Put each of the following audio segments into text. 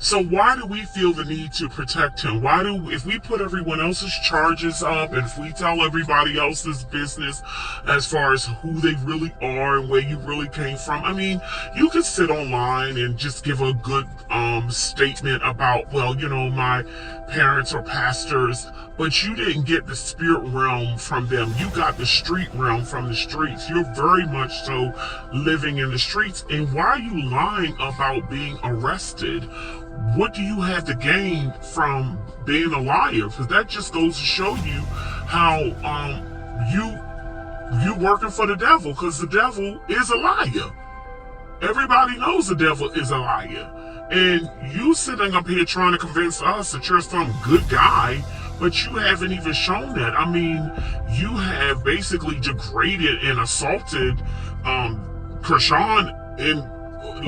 So why do we feel the need to protect him? If we put everyone else's charges up, and if we tell everybody else's business as far as who they really are and where you really came from, I mean, you could sit online and just give a good statement about, well, my parents are pastors, but you didn't get the spirit realm from them. You got the street realm from the streets. You're very much so living in the streets. And why are you lying about being arrested? What do you have to gain from being a liar? Because that just goes to show you how you working for the devil, because the devil is a liar. Everybody knows the devil is a liar. And you sitting up here trying to convince us that you're some good guy, but you haven't even shown that. I mean, you have basically degraded and assaulted Chrisean. And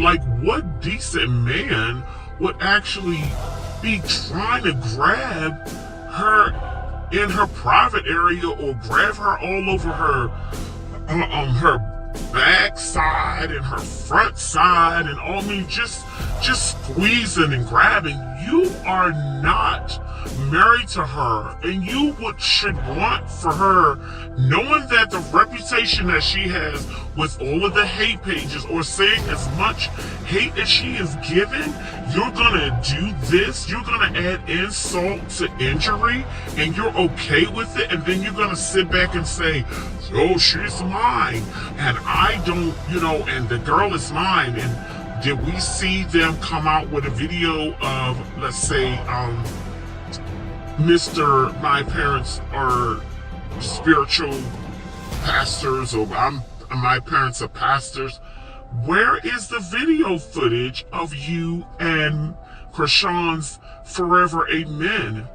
like, what decent man would actually be trying to grab her in her private area, or grab her all over her back side and her front side, and all, I mean, just squeezing and grabbing? You are not married to her, and you should want for her, knowing that the reputation that she has with all of the hate pages, or saying as much hate as she is given, you're gonna do this, you're gonna add insult to injury, and you're okay with it, and then you're gonna sit back and say, oh, she's mine, and I don't, and the girl is mine. And did we see them come out with a video of, let's say, my parents are spiritual pastors, or my parents are pastors? Where is the video footage of you and Chrisean's Forever Amen?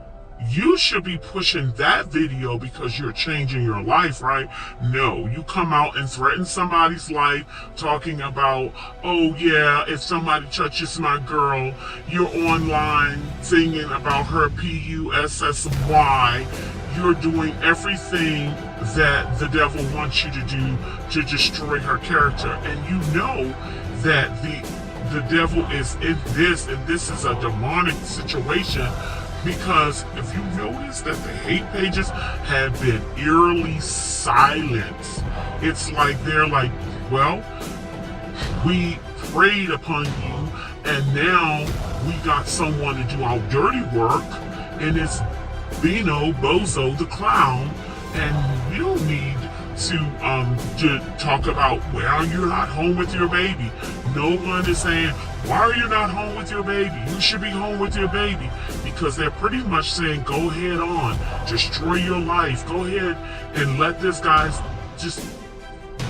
You should be pushing that video because you're changing your life, right? No, you come out and threaten somebody's life, talking about, oh yeah, if somebody touches my girl, you're online singing about her PUSSY. You're doing everything that the devil wants you to do to destroy her character. And you know that the devil is in this, and this is a demonic situation. Because if you notice that the hate pages have been eerily silent, it's like they're like, well, we preyed upon you, and now we got someone to do our dirty work, and it's Bozo the clown, and we don't need to talk about, well, you're not home with your baby. No one is saying, why are you not home with your baby? You should be home with your baby. Because they're pretty much saying, go ahead on, destroy your life. Go ahead and let this guy just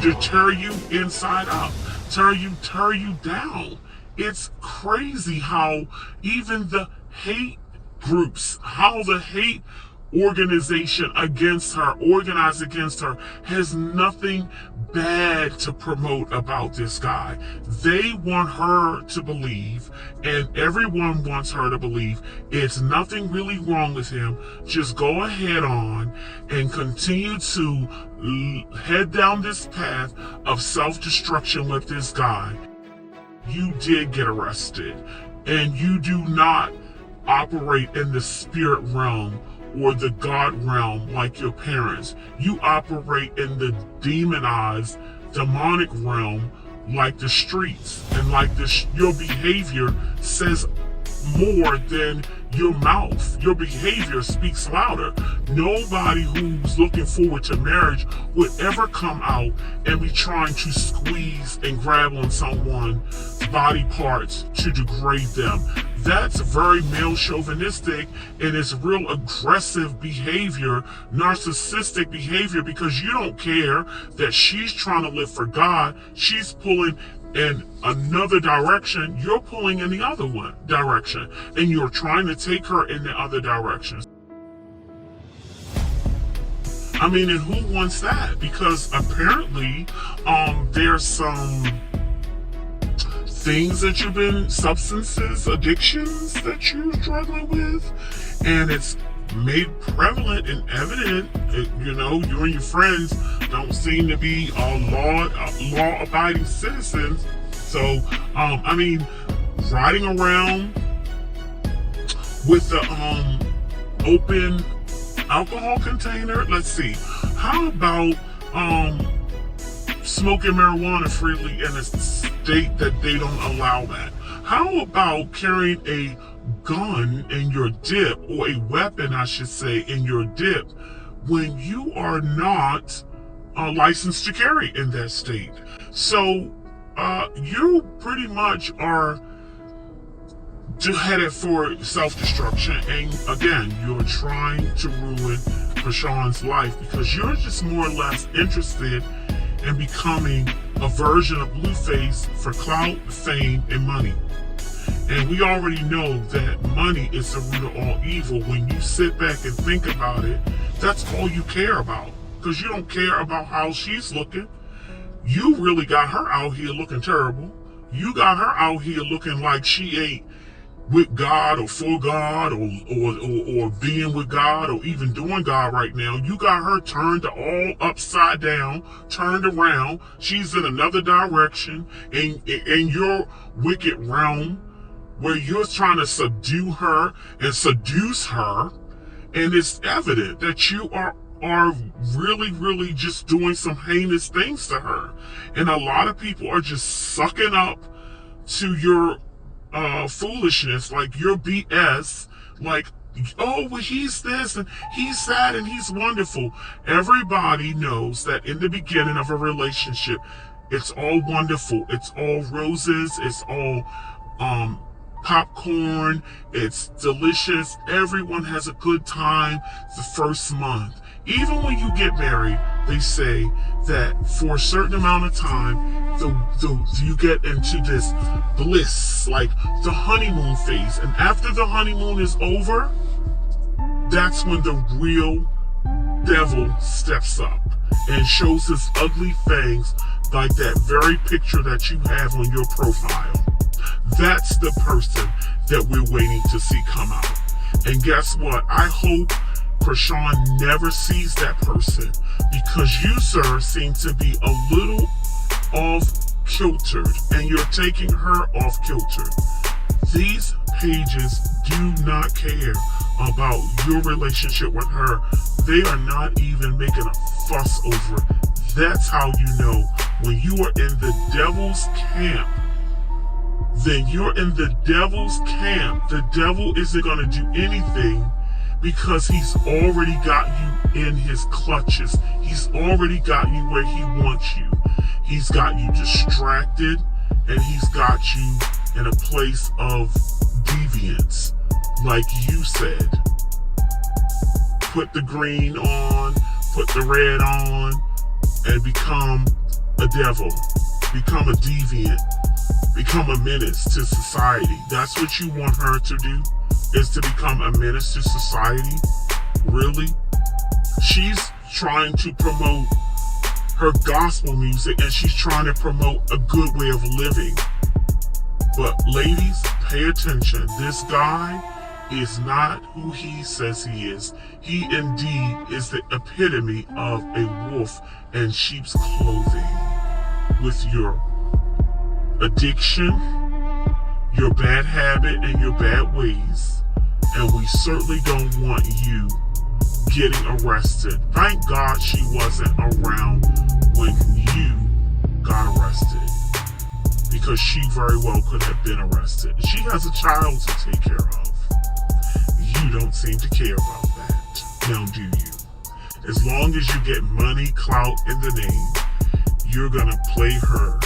deter you inside out, tear you down. It's crazy how even the hate groups, how the hate organization organized against her, has nothing bad to promote about this guy. They want her to believe, and everyone wants her to believe, it's nothing really wrong with him. Just go ahead on and continue to head down this path of self-destruction with this guy. You did get arrested, and you do not operate in the spirit realm or the God realm like your parents. You operate in the demonized, demonic realm like the streets, and like your behavior says more than your mouth. Your behavior speaks louder. Nobody who's looking forward to marriage would ever come out and be trying to squeeze and grab on someone's body parts to degrade them. That's very male chauvinistic, and it's real aggressive behavior, narcissistic behavior, because you don't care that she's trying to live for God. She's pulling in another direction. You're pulling in the other direction, and you're trying to take her in the other direction. I mean, and who wants that? Because apparently there's some things that you've been, substances, addictions that you're struggling with, and it's made prevalent and evident. You and your friends don't seem to be law-abiding citizens. So, I mean, riding around with the open alcohol container. Let's see. How about smoking marijuana freely in a state that they don't allow that? How about carrying a gun in your dip, or a weapon, I should say, in your dip, when you are not licensed to carry in that state? So you pretty much are headed for self-destruction, and again, you're trying to ruin Chrisean's life because you're just more or less interested in becoming a version of Blueface for clout, fame, and money. And we already know that money is the root of all evil. When you sit back and think about it, that's all you care about, because you don't care about how she's looking. You really got her out here looking terrible. You got her out here looking like she ain't with God or for God or being with God or even doing God right now. You got her turned all upside down, turned around. She's in another direction in your wicked realm where you're trying to subdue her and seduce her. And it's evident that you are really just doing some heinous things to her. And a lot of people are just sucking up to your foolishness, like your BS, like, oh, well, he's this and he's that and he's wonderful. Everybody knows that in the beginning of a relationship, it's all wonderful. It's all roses. It's all popcorn. It's delicious. Everyone has a good time the first month. Even when you get married, they say that for a certain amount of time, you get into this bliss, like the honeymoon phase. And after the honeymoon is over, that's when the real devil steps up and shows his ugly fangs, like that very picture that you have on your profile. That's the person that we're waiting to see come out. And guess what? I hope Chrisean never sees that person, because you, sir, seem to be a little off-kiltered, and you're taking her off-kilter. These pages do not care about your relationship with her. They are not even making a fuss over it. That's how you know when you are in the devil's camp. Then you're in the devil's camp. The devil isn't going to do anything, because he's already got you in his clutches. He's already got you where he wants you. He's got you distracted, and he's got you in a place of deviance. Like you said, put the green on, put the red on, and become a devil. Become a deviant. Become a menace to society. That's what you want her to do, is to become a menace to society? Really? She's trying to promote her gospel music, and she's trying to promote a good way of living. But ladies, pay attention. This guy is not who he says he is. He indeed is the epitome of a wolf in sheep's clothing. With your addiction, your bad habit, and your bad ways. And we certainly don't want you getting arrested. Thank God she wasn't around when you got arrested, because she very well could have been arrested. She has a child to take care of. You don't seem to care about that. Now do you? As long as you get money, clout, and the name, you're gonna play her